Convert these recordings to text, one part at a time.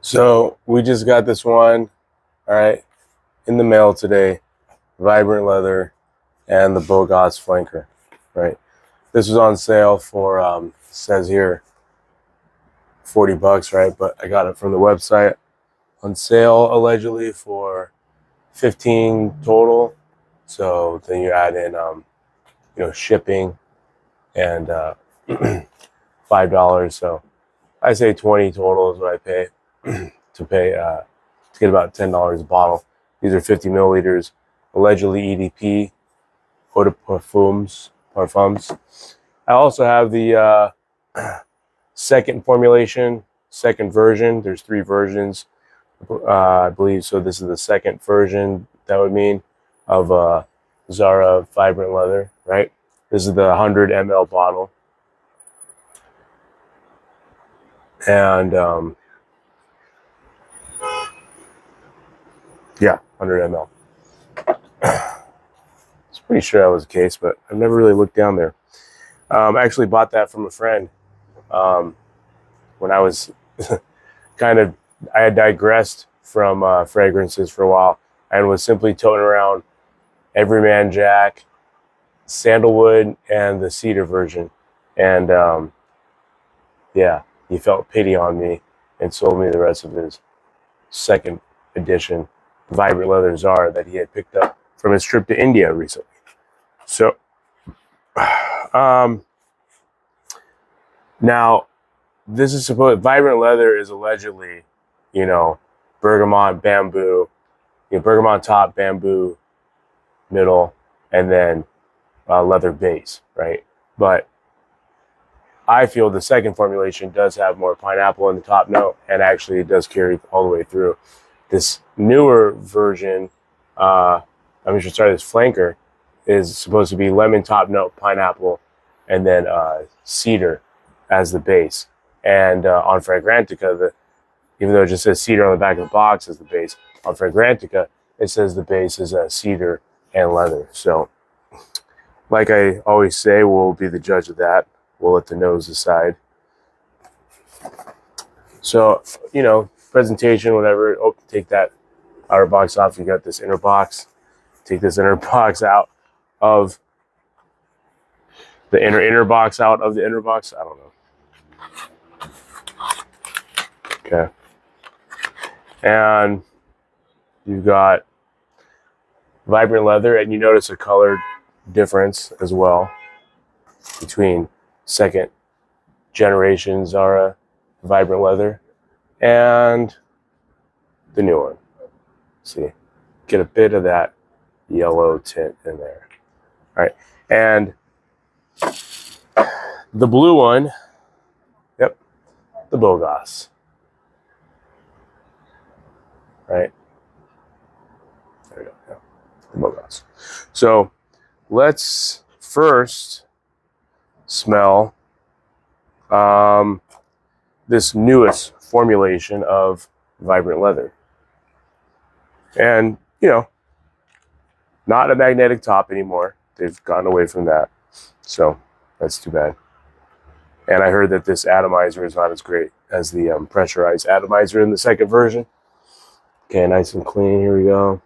So we just got this one, all right, in the mail today. Vibrant leather and the BOGOSS flanker, right? This was on sale for says here $40, right? But I got it from the website on sale allegedly for 15 total. So then you add in shipping and $5. So I say 20 total is what I pay to get about $10 a bottle. These are 50 milliliters, allegedly EDP, eau de parfums. I also have the second formulation, second version. There's 3 versions, I believe. So this is the second version, that would mean, of Zara Vibrant Leather, right? This is the 100 ml bottle. And yeah, 100 ml. It's pretty sure that was the case, but I've never really looked down there. I actually bought that from a friend when I was I had digressed from fragrances for a while and was simply toting around Everyman Jack, Sandalwood, and the Cedar version. And yeah, he felt pity on me and sold me the rest of his second edition Vibrant Leather Zara that he had picked up from his trip to India recently. So now this is Vibrant Leather is allegedly, bergamot, bamboo, bergamot top, bamboo middle, and then leather base, right? But I feel the second formulation does have more pineapple in the top note, and actually it does carry all the way through. This newer version, this flanker, is supposed to be lemon top note, pineapple, and then cedar as the base. And on Fragrantica, even though it just says cedar on the back of the box as the base, on Fragrantica, it says the base is cedar and leather. So, like I always say, we'll be the judge of that. We'll let the nose decide. So, presentation, whatever. Oh, take that outer box off. You got this inner box. Take this inner box out of the inner box out of the inner box. I don't know. Okay. And you've got Vibrant Leather, and you notice a color difference as well between second generation Zara Vibrant Leather and the new one. See, get a bit of that yellow tint in there. All right, and the blue one, yep, the BOGOSS. Right, there we go. Yeah. The BOGOSS. So let's first smell this newest formulation of Vibrant Leather. And, not a magnetic top anymore. They've gotten away from that. So that's too bad. And I heard that this atomizer is not as great as the pressurized atomizer in the second version. Okay, nice and clean. Here we go.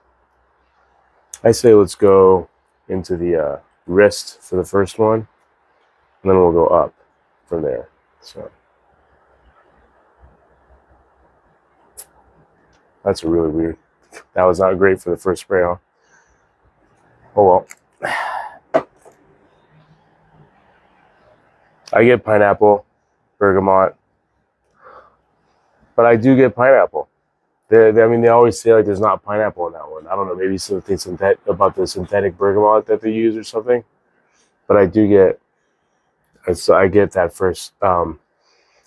I say let's go into the wrist for the first one, and then we'll go up from there. So that's really weird. That was not great for the first spray on. Oh well. I get pineapple, bergamot, but I do get pineapple. They always say like there's not pineapple in that one. I don't know, maybe something about the synthetic bergamot that they use or something. But I do get, so I get that first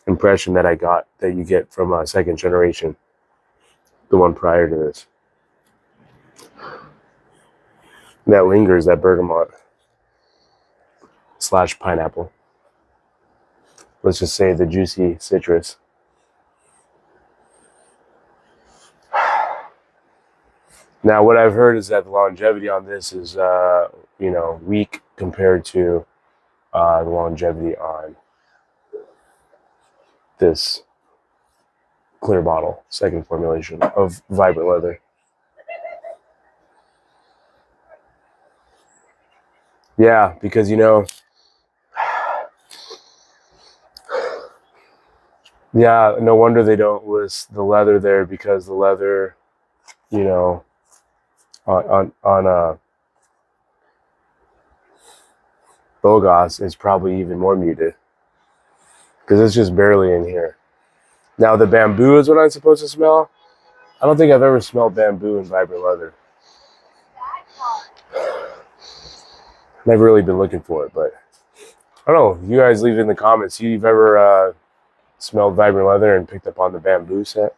impression that I got that you get from a second generation, the one prior to this. That lingers, that bergamot / pineapple. Let's just say the juicy citrus. Now, what I've heard is that the longevity on this is, weak compared to the longevity on this clear bottle, second formulation of Vibrant Leather. Yeah, because yeah, no wonder they don't list the leather there, because the leather, you know, on BOGOSS is probably even more muted, because it's just barely in here. Now the bamboo is what I'm supposed to smell. I don't think I've ever smelled bamboo in Vibrant Leather. Never really been looking for it, but I don't know. You guys leave it in the comments. You've ever smelled Vibrant Leather and picked up on the bamboo scent?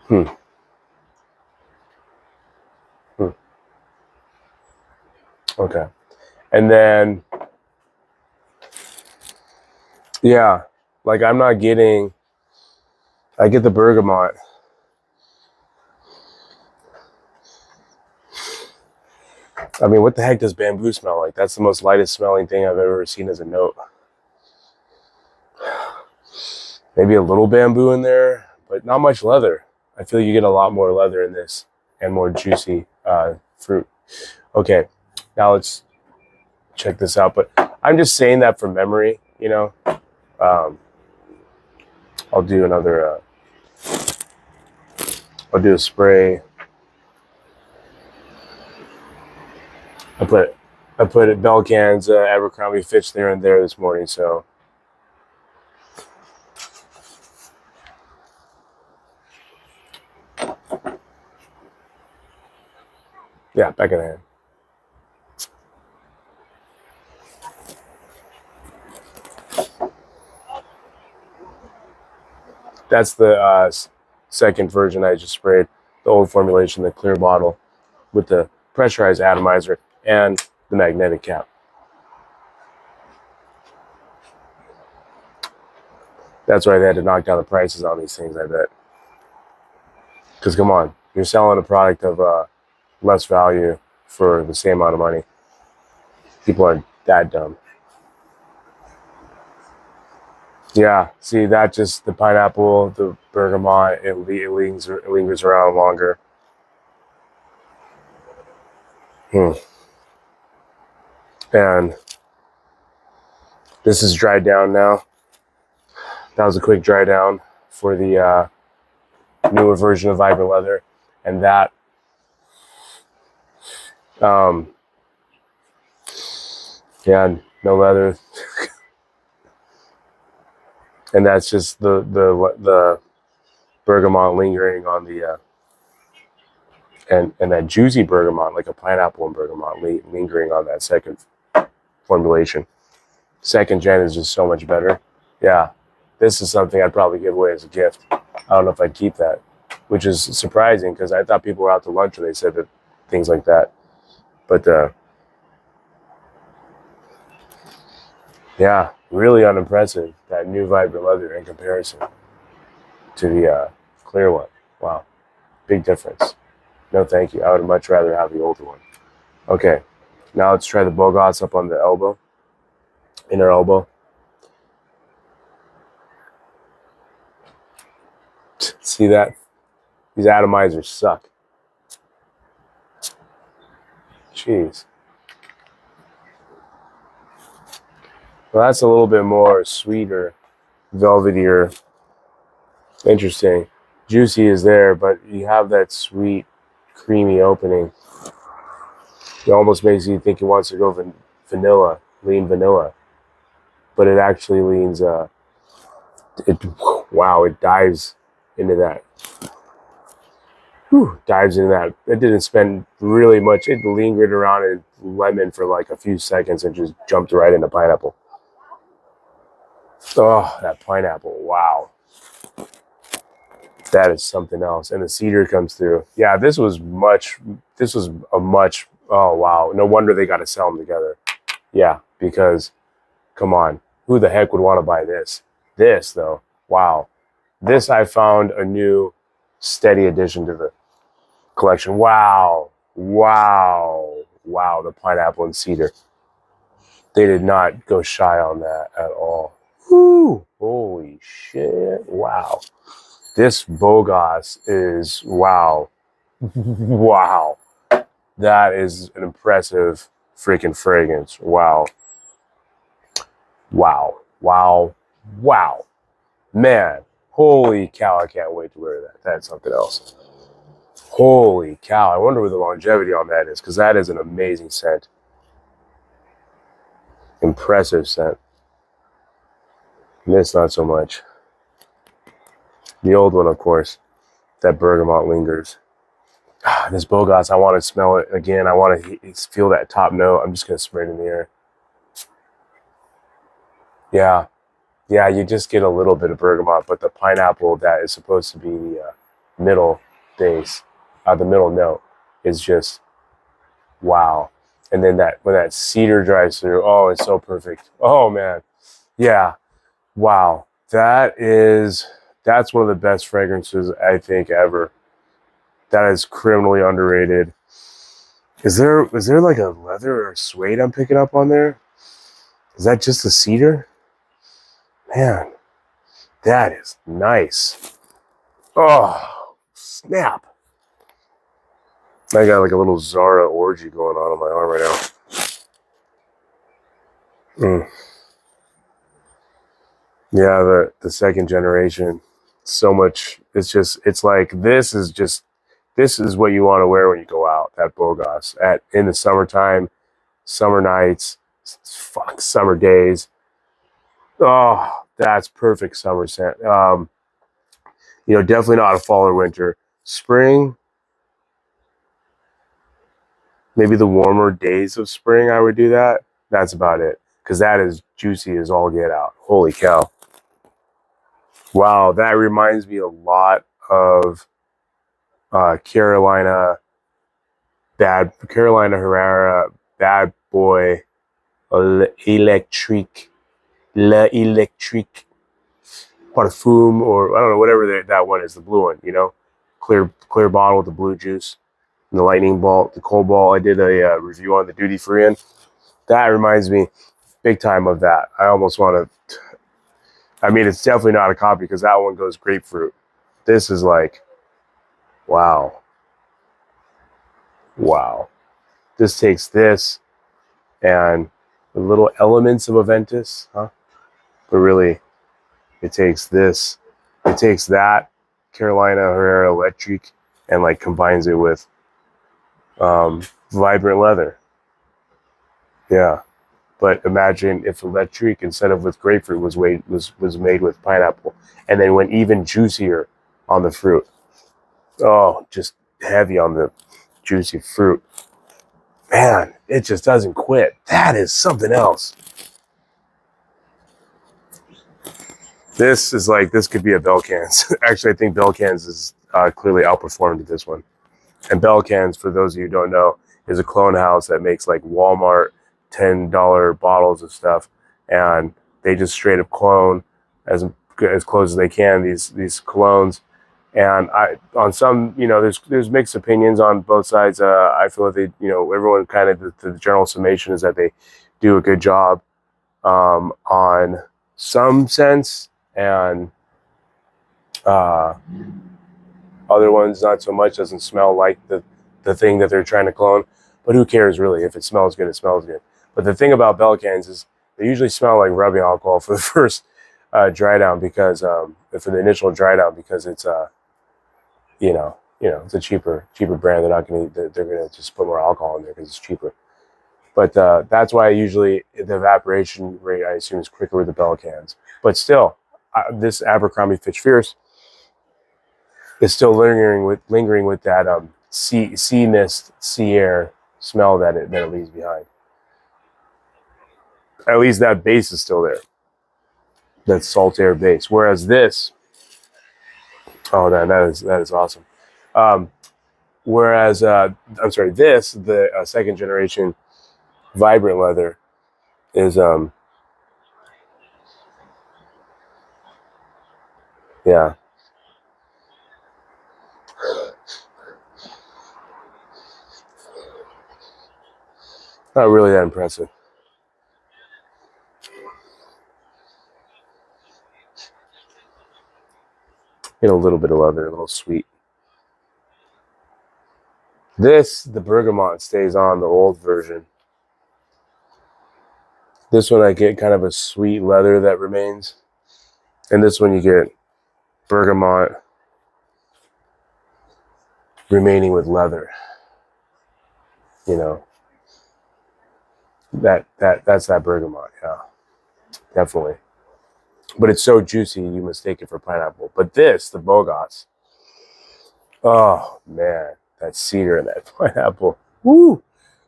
Hmm. Hmm. Okay. And then, yeah, like I'm not getting, I get the bergamot. I mean, what the heck does bamboo smell like? That's the most lightest smelling thing I've ever seen as a note. Maybe a little bamboo in there, but not much leather. I feel you get a lot more leather in this and more juicy fruit. Okay, now let's check this out. But I'm just saying that from memory, I'll do another, I'll do a spray. I put Belcan's Abercrombie Fitch there and there this morning, so. Yeah, back in the hand. That's the second version I just sprayed. The old formulation, the clear bottle with the pressurized atomizer and the magnetic cap. That's why they had to knock down the prices on these things, I bet. Because come on, you're selling a product of less value for the same amount of money. People are that dumb. Yeah, see, that just, the pineapple, the bergamot, it lingers around longer. And this is dried down now. That was a quick dry down for the newer version of Vibrant Leather. And that, yeah, no leather. And that's just the bergamot lingering on the and that juicy bergamot, like a pineapple and bergamot, lingering on that second formulation. Second gen is just so much better. Yeah, this is something I'd probably give away as a gift. I don't know if I'd keep that, which is surprising because I thought people were out to lunch and they said that things like that. But yeah, really unimpressive, that new Vibrant Leather in comparison to the clear one. Wow, big difference. No, thank you. I would much rather have the older one. Okay, now let's try the BOGOSS up on the elbow, inner elbow. See that? These atomizers suck. Jeez. Well, that's a little bit more sweeter, velvetier. Interesting. Juicy is there, but you have that sweet, creamy opening. It almost makes you think it wants to go vanilla, lean vanilla. But it actually leans, wow, it dives into that. Whew, dives into that. It didn't spend really much. It lingered around in lemon for like a few seconds and just jumped right into pineapple. Oh, that pineapple, wow. That is something else. And the cedar comes through. Yeah, this was a much, oh, wow. No wonder they got to sell them together. Yeah, because, come on, who the heck would want to buy this? This, though, wow. This, I found a new steady addition to the collection. Wow, wow, wow, the pineapple and cedar. They did not go shy on that at all. Woo! Holy shit. Wow. This BOGOSS is wow. Wow. That is an impressive freaking fragrance. Wow. Wow. Wow. Wow. Man. Holy cow. I can't wait to wear that. That's something else. Holy cow. I wonder what the longevity on that is, because that is an amazing scent. Impressive scent. This, not so much. The old one, of course, that bergamot lingers. This BOGOSS, I want to smell it again. I want to feel that top note. I'm just going to spray it in the air. Yeah. Yeah, you just get a little bit of bergamot, but the pineapple that is supposed to be the middle base, the middle note, is just wow. And then that when that cedar drives through, oh, it's so perfect. Oh man, yeah, wow. That's one of the best fragrances I think ever. That is criminally underrated. Is there like a leather or suede I'm picking up on there? Is that just the cedar? Man, that is nice. Oh, snap. I got like a little Zara orgy going on my arm right now. Yeah, the second generation. So much. It's like this is what you want to wear when you go out. That BOGOSS in the summertime, summer nights, summer days. Oh, that's perfect summer scent. Definitely not a fall or winter. Spring, maybe the warmer days of spring, I would do that. That's about it. Because that is juicy as all get out. Holy cow. Wow, that reminds me a lot of Carolina Herrera, Bad Boy, Electrique, La Electrique Parfum, or I don't know, whatever that one is, the blue one, clear bottle with the blue juice, and the lightning bolt, the cold ball. I did a review on the duty free end. That reminds me big time of that. I almost want to, I mean, it's definitely not a copy because that one goes grapefruit. This is like, wow. Wow. This takes this and the little elements of Aventus, huh? But really, it takes that Carolina Herrera Electric and like combines it with vibrant leather. Yeah. But imagine if electric instead of with grapefruit was made with pineapple and then went even juicier on the fruit. Oh, just heavy on the juicy fruit. Man, it just doesn't quit. That is something else. This could be a Belcans. Actually, I think Belcans is clearly outperformed this one. And Belcans, for those of you who don't know, is a clone house that makes like Walmart $10 bottles of stuff, and they just straight up clone as close as they can these colognes. And on some, there's mixed opinions on both sides. I feel that everyone kind of the general summation is that they do a good job on some sense, and other ones not so much. Doesn't smell like the thing that they're trying to clone. But who cares really? If it smells good, it smells good. But the thing about Belcans is they usually smell like rubbing alcohol for the first dry down, because for the initial dry down, because it's it's a cheaper brand. They're gonna just put more alcohol in there because it's cheaper. But that's why usually the evaporation rate, I assume, is quicker with the Belcans. But still, this Abercrombie Fitch Fierce is still lingering with that sea mist, sea air smell that it leaves behind. At least that base is still there. That salt air base. Whereas this, oh man, that is awesome. Whereas I'm sorry, the second generation vibrant leather is yeah, not really that impressive. Get a little bit of leather, a little sweet. This, the bergamot stays on, the old version. This one I get kind of a sweet leather that remains. And this one you get bergamot remaining with leather. You know, that's that bergamot, yeah. Definitely. But it's so juicy you mistake it for pineapple. But this, the BOGOSS, oh man, that cedar and that pineapple. Woo!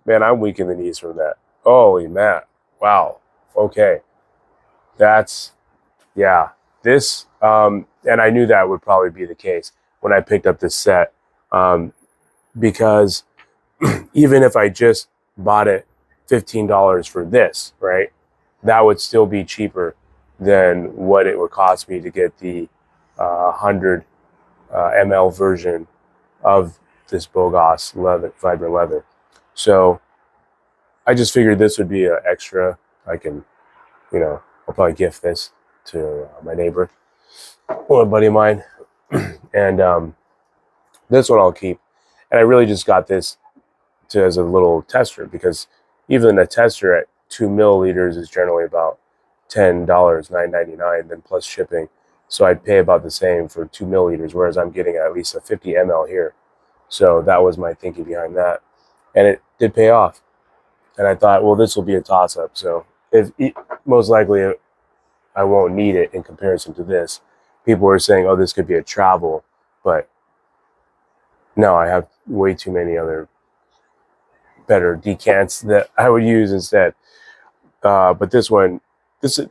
Man, I'm weak in the knees from that. Holy man. Wow. Okay. That's, yeah. This, and I knew that would probably be the case when I picked up this set. Because even if I just bought it $15 for this, right, that would still be cheaper than what it would cost me to get the 100 ml version of this BOGOSS leather, vibrant leather. So I just figured this would be an extra. I can, you know, I'll probably gift this to my neighbor or a buddy of mine. And this one I'll keep. And I really just got this as a little tester, because even a tester at 2 milliliters is generally about $10, $9.99, then plus shipping. So I'd pay about the same for 2 milliliters, whereas I'm getting at least a 50 ml here. So that was my thinking behind that. And it did pay off. And I thought, well, this will be a toss-up. So most likely I won't need it in comparison to this. People were saying, oh, this could be a travel. But no, I have way too many other better decants that I would use instead. But this one,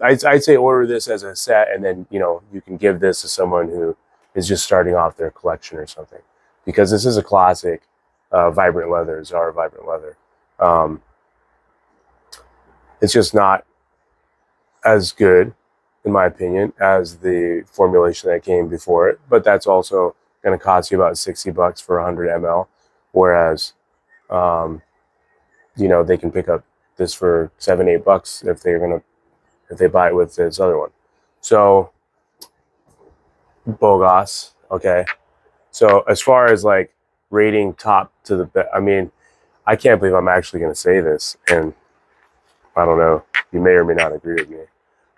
I'd say order this as a set, and then, you know, you can give this to someone who is just starting off their collection or something, because this is a classic vibrant leather, Zara vibrant leather. It's just not as good, in my opinion, as the formulation that came before it, but that's also going to cost you about $60 for 100 ml, whereas you know, they can pick up this for $7, $8 if they buy it with this other one. So BOGOSS, okay. So as far as like rating top to the best, I mean, I can't believe I'm actually going to say this, and I don't know, you may or may not agree with me,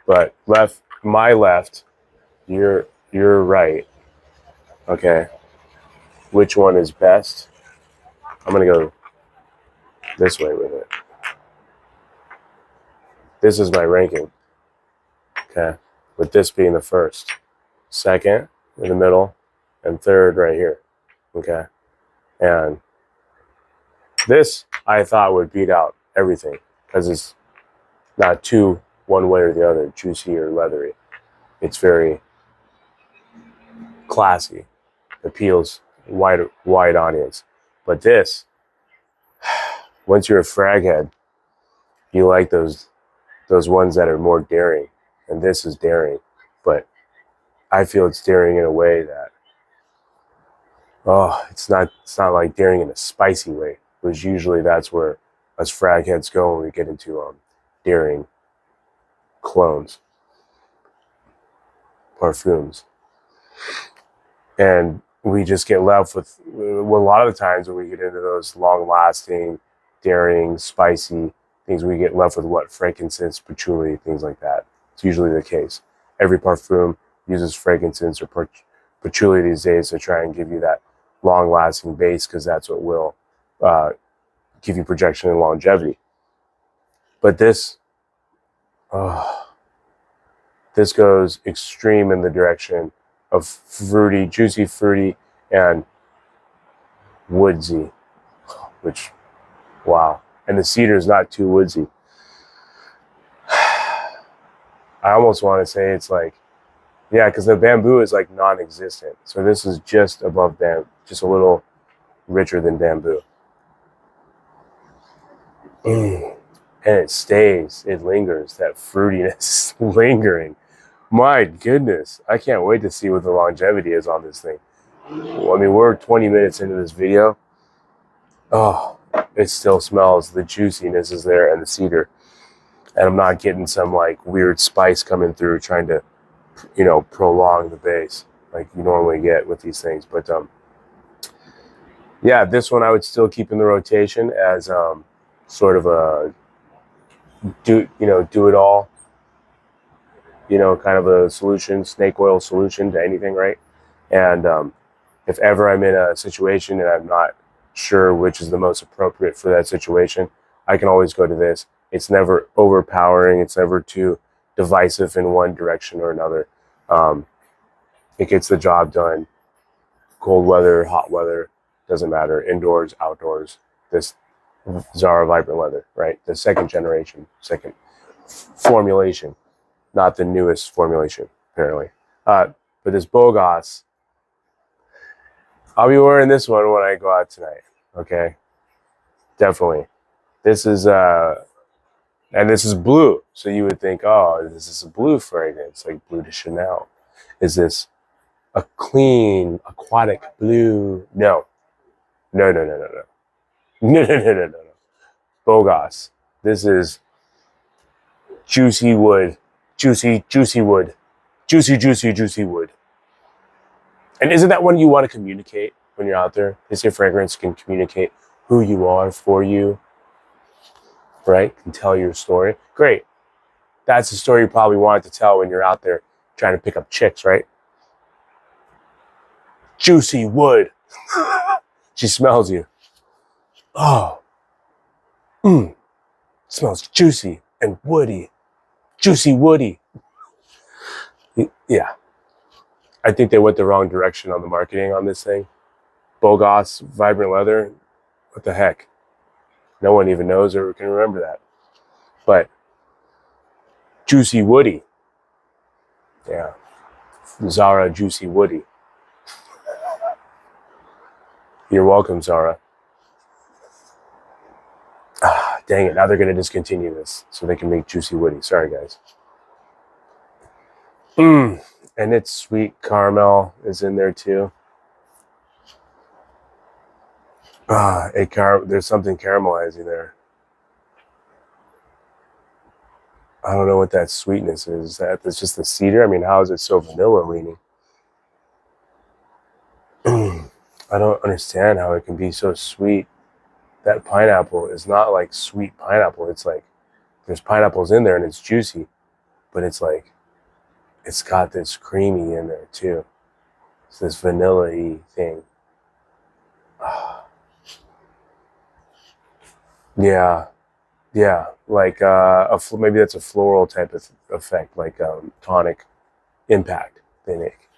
but my left, your right, okay. Which one is best? I'm going to go this way with it. This is my ranking, okay, with this being the first, second in the middle, and third right here, okay. And this I thought would beat out everything, because it's not too one way or the other, juicy or leathery. It's very classy, appeals wide audience. But this, once you're a frag head, you like those ones that are more daring, and this is daring, but I feel it's daring in a way that, oh, it's not like daring in a spicy way, which usually that's where us frag heads go when we get into daring clones, parfums. And we just get left with, well, a lot of the times when we get into those long-lasting, daring, spicy things, we get left with what? Frankincense, patchouli, things like that. It's usually the case. Every parfum uses frankincense or patchouli these days to try and give you that long-lasting base, because that's what will give you projection and longevity. But this goes extreme in the direction of fruity, juicy, fruity, and woodsy, which, wow. And the cedar is not too woodsy. I almost want to say it's like, yeah, because the bamboo is like non-existent. So this is just above bamboo, just a little richer than bamboo. And it stays, it lingers, that fruitiness lingering. My goodness, I can't wait to see what the longevity is on this thing. Well, I mean, we're 20 minutes into this video. Oh, it still smells, the juiciness is there and the cedar. And I'm not getting some like weird spice coming through trying to, you know, prolong the base. like you normally get with these things. But yeah, this one I would still keep in the rotation as sort of a do it all, kind of a solution, snake oil solution to anything, right? And if ever I'm in a situation and I'm not sure which is the most appropriate for that situation, I can always go to this. It's never overpowering. It's never too divisive in one direction or another. It gets the job done. Cold weather, hot weather, doesn't matter. Indoors, outdoors. This Zara Vibrant Leather, right? The second generation, second formulation, not the newest formulation, apparently. But this BOGOSS, I'll be wearing this one when I go out tonight. Okay, definitely. This is and this is blue. So you would think, oh, this is a blue fragrance, like blue de Chanel. Is this a clean aquatic blue? No, no, no, no, no, no, no, no, no, no, no. BOGOSS. This is juicy wood, juicy wood, juicy wood. And isn't that when you want to communicate when you're out there? This your fragrance can communicate who you are for you, right? Can tell your story. Great. That's the story you probably wanted to tell when you're out there trying to pick up chicks, right? Juicy wood. She smells you. Oh, smells juicy and woody. Juicy woody. Yeah. I think they went the wrong direction on the marketing on this thing. BOGOSS Vibrant Leather. What the heck? No one even knows or can remember that. But Juicy Woody. Yeah. Zara Juicy Woody. You're welcome, Zara. Ah, dang it. Now they're going to discontinue this so they can make Juicy Woody. Sorry, guys. And it's sweet caramel is in there too. There's something caramelizing there. I don't know what that sweetness is. That's just the cedar? I mean, how is it so vanilla leaning? I don't understand how it can be so sweet. That pineapple is not like sweet pineapple. It's like there's pineapples in there and it's juicy, but it's like it's got this creamy in there too. It's this vanilla-y thing. Yeah, yeah, like maybe that's a floral type of effect, like tonic impact they make,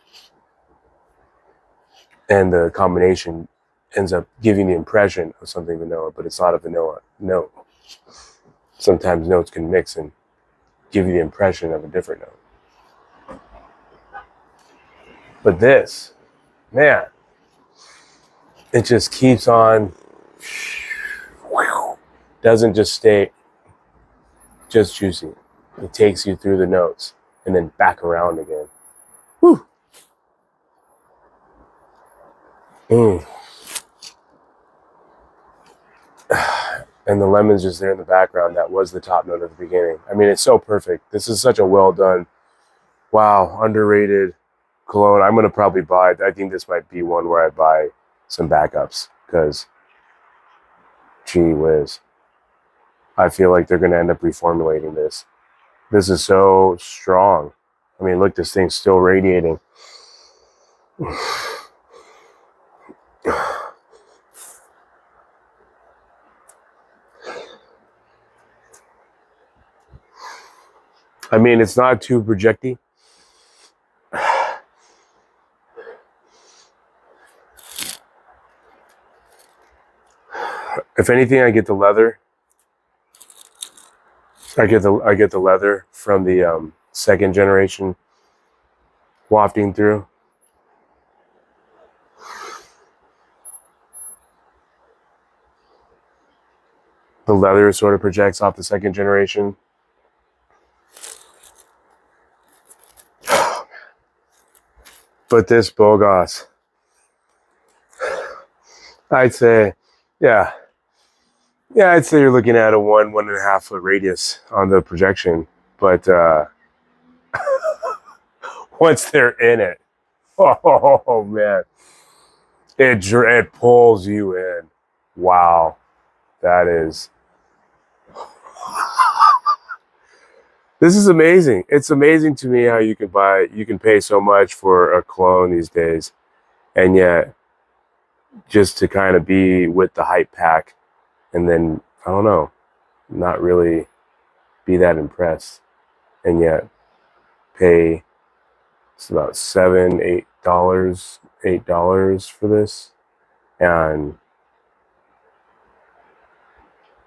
and the combination ends up giving the impression of something vanilla, but it's not a vanilla note. Sometimes notes can mix and give you the impression of a different note. But this, man, it just keeps on. Doesn't just stay just juicy. It takes you through the notes and then back around again. Whew. And the lemon's just there in the background. That was the top note at the beginning. I mean, it's so perfect. This is such a well done, wow, underrated cologne. I'm going to probably buy it. I think this might be one where I buy some backups because, gee whiz. I feel like they're going to end up reformulating this. This is so strong. I mean, look, this thing's still radiating. I mean, it's not too projecty. If anything, I get the leather. I get the leather from the second generation wafting through. The leather sort of projects off the second generation. But this BOGOSS, I'd say, yeah, I'd say you're looking at a 1.5 foot radius on the projection. But once they're in it, Oh man, it pulls you in. Wow, that is. This is amazing. It's amazing to me how you can pay so much for a clone these days, and yet just to kind of be with the hype pack, and then I don't know, not really be that impressed, and yet pay it's about $8 for this, and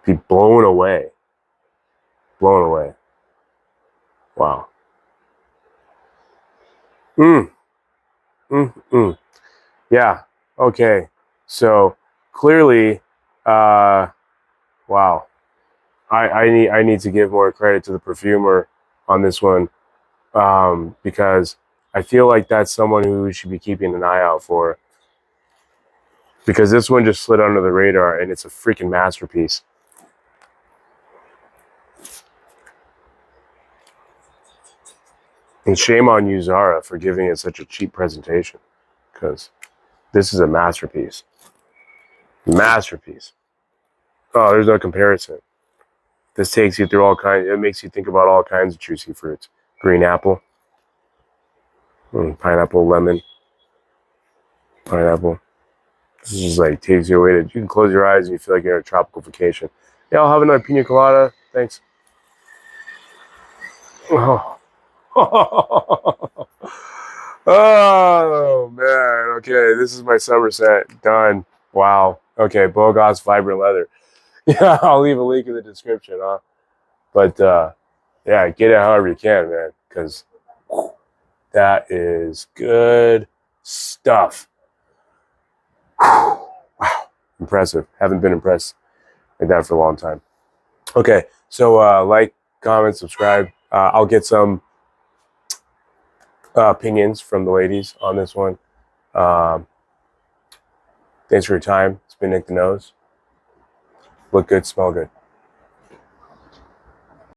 be blown away, blown away. Wow. Mm, mm. Yeah. Okay. So clearly, uh, wow. I need to give more credit to the perfumer on this one, because I feel like that's someone who we should be keeping an eye out for, because this one just slid under the radar and it's a freaking masterpiece. And shame on you, Zara, for giving it such a cheap presentation, because this is a masterpiece. Masterpiece. Oh, there's no comparison. This takes you through all kinds. It makes you think about all kinds of juicy fruits. Green apple, pineapple, lemon, pineapple. This is just like takes you away to. You can close your eyes and you feel like you're on a tropical vacation. Yeah, I'll have another pina colada. Thanks. Oh, oh man. Okay, this is my summer set. Done. Wow. Okay, BOGOSS Vibrant Leather. Yeah, I'll leave a link in the description, huh? But yeah, get it however you can, man, because that is good stuff. Wow, impressive. Haven't been impressed like that for a long time. Okay, so like, comment, subscribe. I'll get some opinions from the ladies on this one. Thanks for your time. It's been Nick the Nose. Look good, smell good.